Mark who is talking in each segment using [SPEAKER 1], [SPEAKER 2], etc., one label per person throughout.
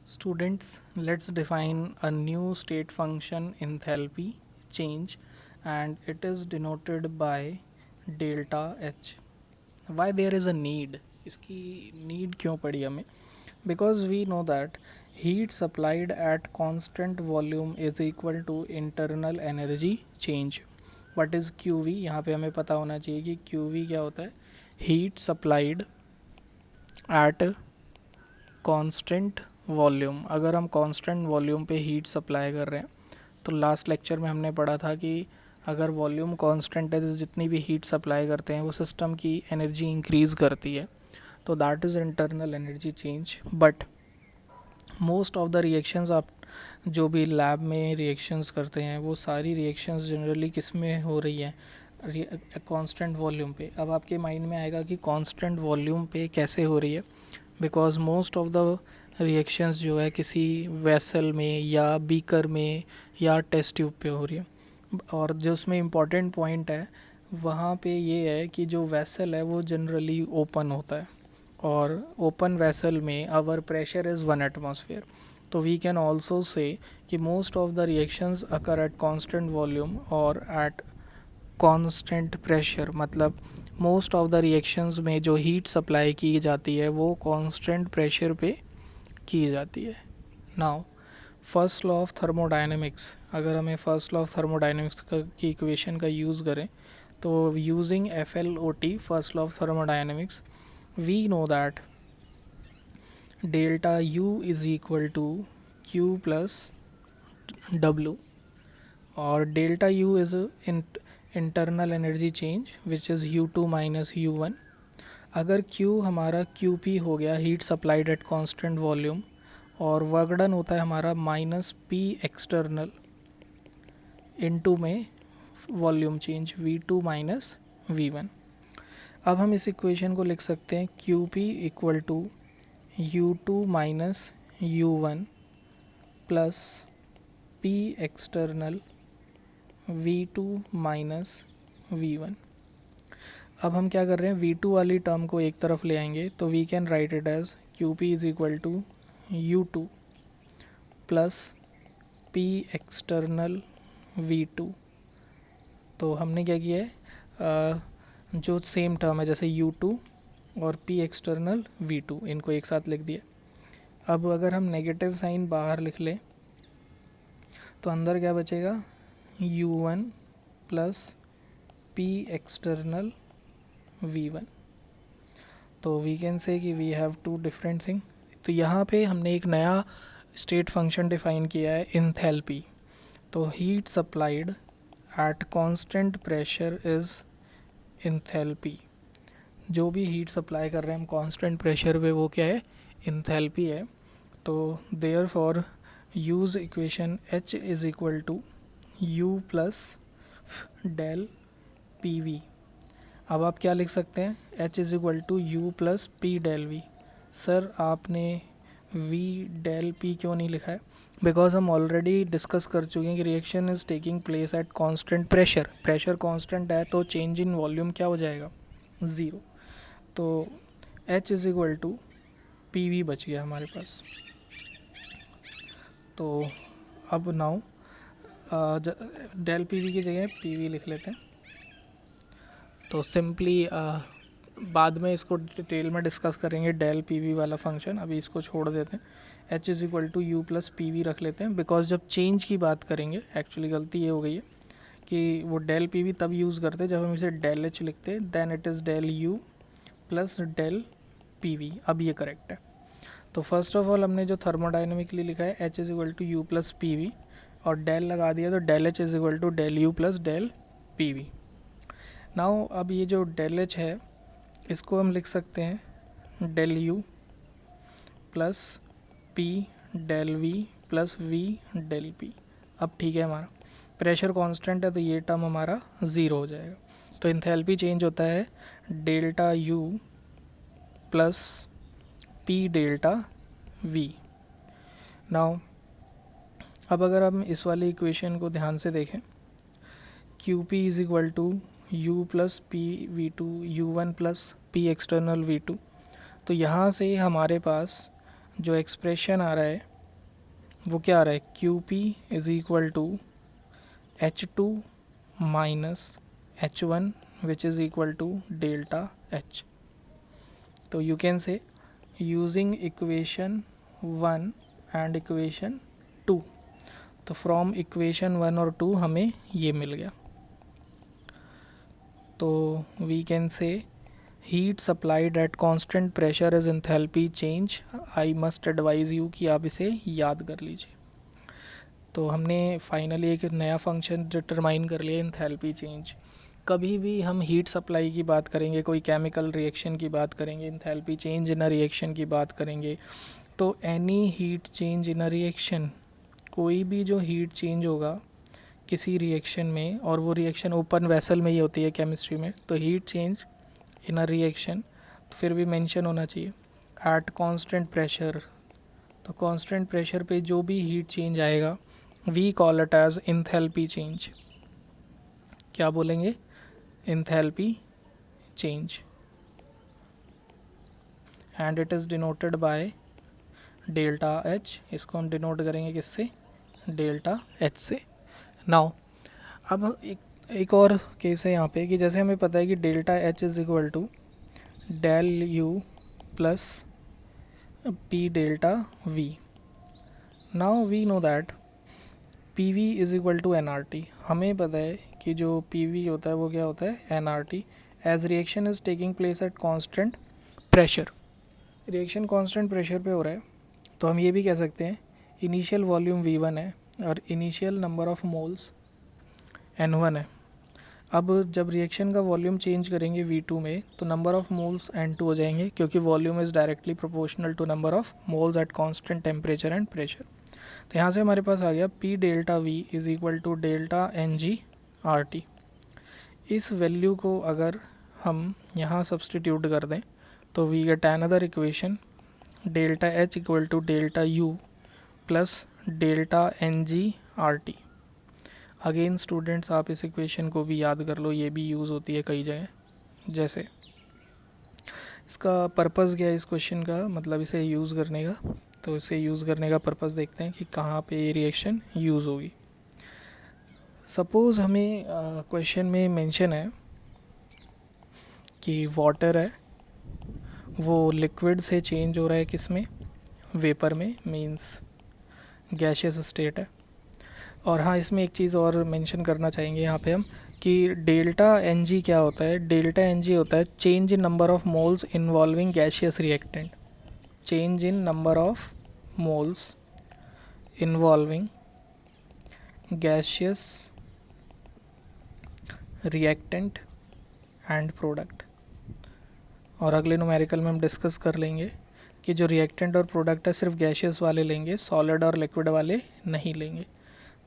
[SPEAKER 1] Students, let's define a new state function enthalpy change, and it is denoted by delta H. Why there is a need? इसकी need क्यों पड़ी हमें? Because we know that heat supplied at constant volume is equal to internal energy change. What is QV? यहाँ पे हमें पता होना चाहिए कि QV क्या होता है. Heat supplied at constant volume. अगर हम कांस्टेंट वॉल्यूम पे हीट सप्लाई कर रहे हैं तो लास्ट लेक्चर में हमने पढ़ा था कि अगर वॉल्यूम कांस्टेंट है तो जितनी भी हीट सप्लाई करते हैं वो सिस्टम की एनर्जी इंक्रीज़ करती है. तो that is internal energy change. But most of the reactions आप जो भी लैब में रिएक्शंस करते हैं वो सारी रिएक्शंस जनरली किस में हो रही है? कांस्टेंट वॉल्यूम पे. अब आपके माइंड में आएगा कि कांस्टेंट वॉल्यूम पे कैसे हो रही है. Because most of the reactions जो है किसी वेसल में या बीकर में या टेस्ट ट्यूब पे हो रही है. और जो उसमें इम्पॉर्टेंट पॉइंट है वहाँ पे ये है कि जो वेसल है वो जनरली ओपन होता है और ओपन वेसल में आवर प्रेशर इज़ 1 एटमॉस्फेयर. तो वी कैन ऑल्सो से कि most of the reactions occur at constant volume और एट कांस्टेंट प्रेशर. मतलब मोस्ट ऑफ द रिएक्शंस में जो हीट सप्लाई की जाती है वो कांस्टेंट प्रेशर पे की जाती है. Now first law of thermodynamics, अगर हमें फर्स्ट लॉ ऑफ थर्मोडायनेमिक्स की इक्वेशन का यूज़ करें तो using FLOT first law of thermodynamics we know that delta U is equal to Q plus W और delta U is internal energy change which is U2 minus U1. अगर Q हमारा QP हो गया heat supplied at constant volume और work done होता है हमारा minus P external into में volume change V2 minus V1. अब हम इस इक्वेशन को लिख सकते हैं QP equal to U2 minus U1 plus P external V2 minus V1. अब हम क्या कर रहे हैं V2 वाली टर्म को एक तरफ ले आएंगे तो we can write it as QP is equal to U2 plus P external V2. तो हमने क्या किया है जो सेम टर्म है जैसे U2 और P एक्सटर्नल V2 इनको एक साथ लिख दिया. अब अगर हम नेगेटिव साइन बाहर लिख लें तो अंदर क्या बचेगा U1 plus P external V1. तो वी कैन से कि we have two different thing. तो यहाँ पे हमने एक नया स्टेट फंक्शन डिफाइन किया है इंथैल्पी. तो heat supplied at constant pressure is enthalpy. जो भी हीट सप्लाई कर रहे हैं हम कांस्टेंट प्रेशर पे वो क्या है? इंथैल्पी है. तो therefore use equation H is equal to U plus del PV. अब आप क्या लिख सकते हैं? H is equal to U plus P del V. Sir आपने V डेल P क्यों नहीं लिखा है? बिकॉज हम ऑलरेडी डिस्कस कर चुके हैं कि reaction is taking place eight constant pressure. Pressure constant है तो चेंज इन वॉल्यूम क्या हो जाएगा? 0. तो H is equal to PV बच गया हमारे पास. तो अब नाउ डेल PV की जगह PV लिख लेते हैं. तो सिंपली बाद में इसको डिटेल में डिस्कस करेंगे डेल PV वाला फंक्शन. अभी इसको छोड़ देते हैं. H is equal to U plus PV रख लेते हैं. बिकॉज जब चेंज की बात करेंगे एक्चुअली गलती ये हो गई है कि वो डेल PV तब यूज़ करते हैं जब हम इसे डेल H लिखते हैं. Then it is del U plus del PV. अब ये करेक्ट है. तो फर्स्ट ऑफ ऑल हमने जो थर्मोडाइनमिकली लिखा है H is equal to U plus PV और डेल लगा दिया तो del H is equal to del U plus del PV. Now अब ये जो डेल H है इसको हम लिख सकते हैं del U plus P del V plus V del P. अब ठीक है हमारा प्रेशर कांस्टेंट है तो ये टर्म हमारा 0 हो जाएगा. तो इंथैल्पी चेंज होता है delta U plus P delta V. Now अब अगर हम इस वाली इक्वेशन को ध्यान से देखें QP is equal to U plus P V2 U1 plus P external V2. तो यहाँ से हमारे पास जो एक्सप्रेशन आ रहा है वो क्या आ रहा है, Q P is equal to H2 minus H1 which is equal to delta H. तो you can say using equation 1 and equation 2, तो फ्रॉम इक्वेशन 1 और 2 हमें ये मिल गया. तो we can say heat supplied at constant pressure is enthalpy change. I must advise you कि आप इसे याद कर लीजिए. तो हमने फाइनली एक नया फंक्शन डिटरमाइन कर लिया, एंथैल्पी चेंज. कभी भी हम हीट सप्लाई की बात करेंगे, कोई केमिकल रिएक्शन की बात करेंगे, enthalpy change in a reaction की बात करेंगे, तो any heat change in a reaction, कोई भी जो हीट चेंज होगा किसी रिएक्शन में, और वो रिएक्शन ओपन वेसल में ही होती है केमिस्ट्री में, तो heat change in a reaction तो फिर भी मेंशन होना चाहिए एट कांस्टेंट प्रेशर. तो कांस्टेंट प्रेशर पे जो भी हीट चेंज आएगा we call it as enthalpy change. क्या बोलेंगे, enthalpy change. And it is denoted by delta H. इसको हम डिनोट करेंगे किससे, डेल्टा एच से. नाउ अब एक और केस है यहाँ पे कि जैसे हमें पता है कि delta H is equal to del U plus P delta V. Now we know that P V is equal to N R T. हमें पता है कि जो पी वी होता है वो क्या होता है, N R T. As reaction is taking place at constant pressure. Reaction constant pressure पे हो रहा है, तो हम ये भी कह सकते हैं इनिशियल वॉल्यूम V1 है और initial number of moles N1 है. अब जब रिएक्शन का वॉल्यूम चेंज करेंगे V2 में तो नंबर ऑफ मोल्स N2 हो जाएंगे, क्योंकि volume is directly proportional to number of moles at constant temperature and pressure. तो यहाँ से हमारे पास आ गया P delta V is equal to delta NG/RT. इस वैल्यू को अगर हम यहाँ सब्सटीट्यूट कर दें तो we get another equation delta H equal to delta U plus delta NG/RT. Again students आप इस इक्वेशन को भी याद कर लो, ये भी यूज़ होती है कई जगह. जैसे इसका पर्पज़ क्या है इस क्वेश्चन का, मतलब इसे यूज़ करने का, तो इसे यूज़ करने का पर्पज़ देखते हैं कि कहाँ पे ये रिएक्शन यूज़ होगी. सपोज़ हमें क्वेश्चन में मेंशन है कि वाटर है वो लिक्विड से चेंज हो रहा है किस में, वेपर में, मींस गैशियस स्टेट है. और हाँ, इसमें एक चीज़ और मेंशन करना चाहेंगे यहाँ पे हम कि डेल्टा एन जी क्या होता है. डेल्टा एन जी होता है change in number of moles involving gaseous reactant. Change in number of moles involving gaseous reactant and product. और अगले न्यूमेरिकल में हम डिस्कस कर लेंगे कि जो रिएक्टेंट और प्रोडक्ट है सिर्फ गैशियस वाले लेंगे, सॉलिड और लिक्विड वाले नहीं लेंगे.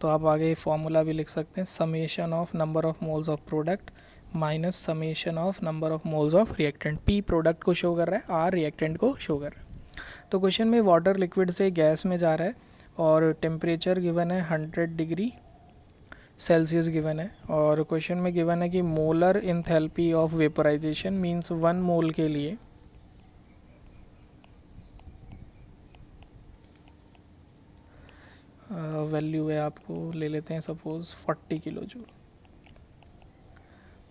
[SPEAKER 1] तो आप आगे फॉर्मूला भी लिख सकते हैं, summation of number of moles of product minus summation of number of moles of reactant. P product को शो कर रहा है, आर रिएक्टेंट को शो कर रहा है. तो क्वेश्चन में वाटर लिक्विड से गैस में जा रहा है और टेम्परेचर गिवन है 100 डिग्री सेल्सियस गिवन है, और क्वेश्चन में गिवन है कि molar enthalpy of vaporization means 1 mole के लिए वैल्यू है, आपको ले लेते हैं सपोज 40 किलो जूल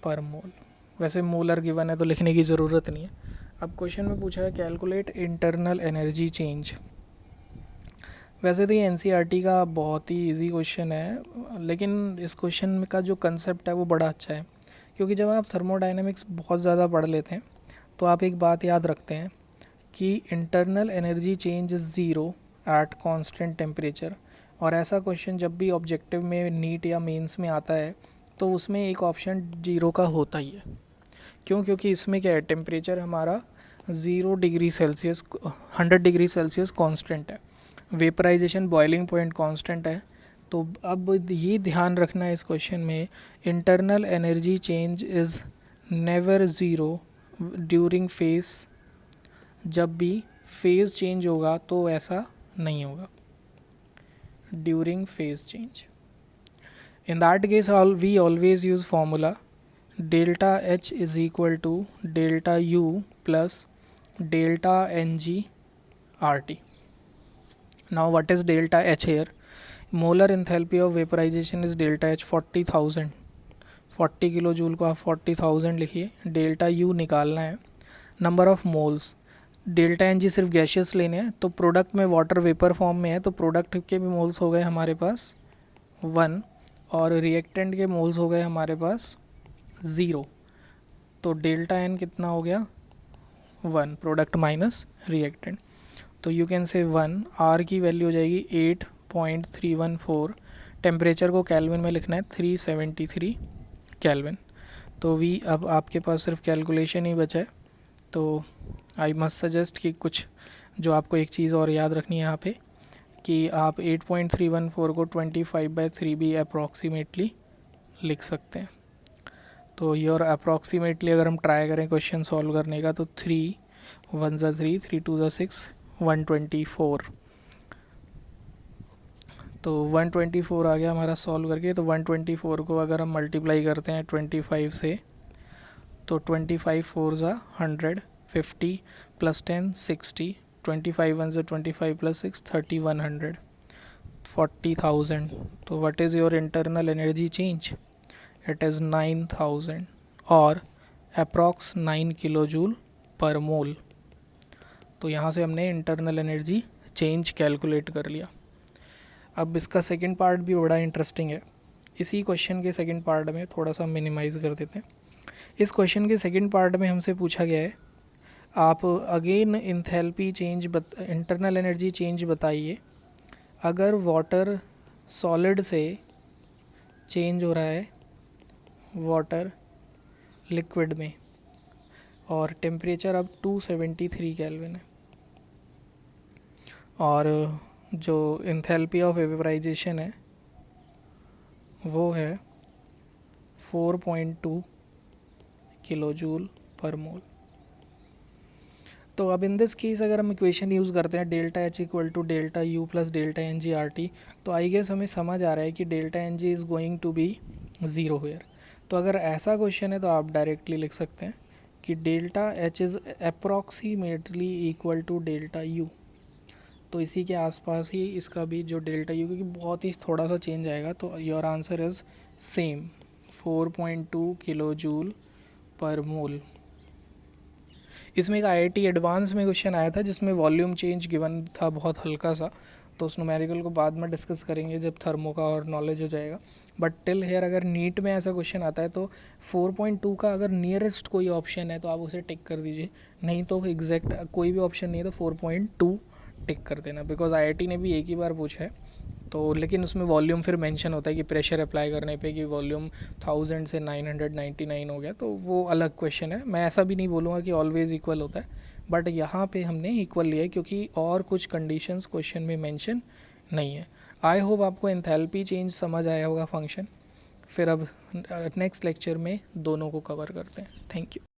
[SPEAKER 1] पर मोल. वैसे मोलर गिवन है तो लिखने की ज़रूरत नहीं है. अब क्वेश्चन में पूछा है कैलकुलेट इंटरनल एनर्जी चेंज. वैसे तो ये एनसीईआरटी का बहुत ही इजी क्वेश्चन है, लेकिन इस क्वेश्चन का जो कंसेप्ट है वो बड़ा अच्छा है, क्योंकि जब आप थर्मोडायनेमिक्स बहुत ज़्यादा पढ़ लेते हैं तो आप एक बात याद रखते हैं कि internal energy change is zero eight constant temperature. और ऐसा क्वेश्चन जब भी ऑब्जेक्टिव में, नीट या मेंस में आता है तो उसमें एक ऑप्शन जीरो का होता ही है. क्यों, क्योंकि इसमें क्या है, टेम्परेचर हमारा 0 degree Celsius 100 degree Celsius constant है, वेपराइजेशन बॉइलिंग पॉइंट कांस्टेंट है. तो अब ये ध्यान रखना है इस क्वेश्चन में, internal energy change is never zero during phase. जब भी फेज़ चेंज होगा तो ऐसा नहीं होगा, during phase change. In that case we always use formula delta H is equal to delta U plus delta NG RT. Now what is delta H here? Molar enthalpy of vaporization is delta H 40,000. 40 kilo joule को आप 40,000 लिखिए. Delta U निकालना है. Number of moles, delta N G सिर्फ gaseous लेने हैं, तो product में वाटर वेपर फॉर्म में है तो प्रोडक्ट के भी मोल्स हो गए हमारे पास 1 और रिएक्टेंट के मोल्स हो गए हमारे पास 0. तो डेल्टा एन कितना हो गया 1, प्रोडक्ट माइनस रिएक्टेंट. तो यू कैन से 1, आर की वैल्यू हो जाएगी 8.314. टेम्परेचर को केल्विन में लिखना है 373 केल्विन. तो वी अब आपके पास सिर्फ कैलकुलेशन ही बचा है. तो आई मस्ट सजेस्ट कि कुछ जो आपको एक चीज़ और याद रखनी है यहाँ पे कि आप 8.314 को 25/3 भी अप्रॉक्सीमेटली लिख सकते हैं. तो योर अप्रॉक्सीमेटली अगर हम ट्राई करें क्वेश्चन सॉल्व करने का तो 3 1 ज़ा 3 3 2 ज़ा 6 124. तो 124 आ गया हमारा सॉल्व करके. तो 124 को अगर हम मल्टीप्लाई करते हैं 25 से तो 25 4 ज़ा 100 50 प्लस 10 60 25 1 ज़ा 25 प्लस 6 3100 40,000. तो what is your internal energy change? It is 9,000 और अप्रॉक्स 9 किलो जूल पर मोल. तो यहाँ से हमने इंटरनल एनर्जी चेंज कैलकुलेट कर लिया. अब इसका सेकंड पार्ट भी बड़ा इंटरेस्टिंग है. इसी क्वेश्चन के सेकंड पार्ट में थोड़ा सा मिनिमाइज़ कर देते हैं. इस क्वेश्चन के सेकंड पार्ट में हमसे पूछा गया है आप again enthalpy change internal energy change बताइए अगर वाटर सॉलिड से चेंज हो रहा है वाटर लिक्विड में और टेम्परेचर अब 273 केल्विन है और जो इंथैल्पी ऑफ वेपोराइजेशन है वो है 4.2 किलो जूल पर मोल. तो अब इन दिस केस अगर हम इक्वेशन यूज़ करते हैं delta H equal to delta U plus delta N G R T, तो आई गेस हमें समझ आ रहा है कि delta N G is going to be zero here. तो अगर ऐसा क्वेश्चन है तो आप डायरेक्टली लिख सकते हैं कि delta H is approximately equal to delta U. तो इसी के आसपास ही इसका भी जो डेल्टा यू, क्योंकि बहुत ही थोड़ा सा चेंज आएगा, तो your answer is same 4.2 kilo joule per mole. इसमें एक आईआईटी एडवांस में क्वेश्चन आया था जिसमें वॉल्यूम चेंज गिवन था बहुत हल्का सा. तो उस न्यूमेरिकल को बाद में डिस्कस करेंगे जब थर्मो का और नॉलेज हो जाएगा. बट टिल हेयर अगर नीट में ऐसा क्वेश्चन आता है तो 4.2 का अगर नियरेस्ट कोई ऑप्शन है तो आप उसे टिक कर दीजिए, नहीं तो एग्जैक्ट कोई भी ऑप्शन नहीं है तो 4.2 टिक कर देना. बिकॉज आईआईटी ने भी एक ही बार पूछा है तो, लेकिन उसमें वॉल्यूम फिर मेंशन होता है कि प्रेशर अप्लाई करने पे कि वॉल्यूम 1000 से 999 हो गया, तो वो अलग क्वेश्चन है. मैं ऐसा भी नहीं बोलूँगा कि ऑलवेज़ इक्वल होता है, बट यहाँ पे हमने इक्वल लिया है क्योंकि और कुछ कंडीशंस क्वेश्चन में मेंशन नहीं है. आई होप आपको एंथैल्पी चेंज समझ आया होगा फंक्शन. फिर अब नेक्स्ट लेक्चर में दोनों को कवर करते हैं. Thank you.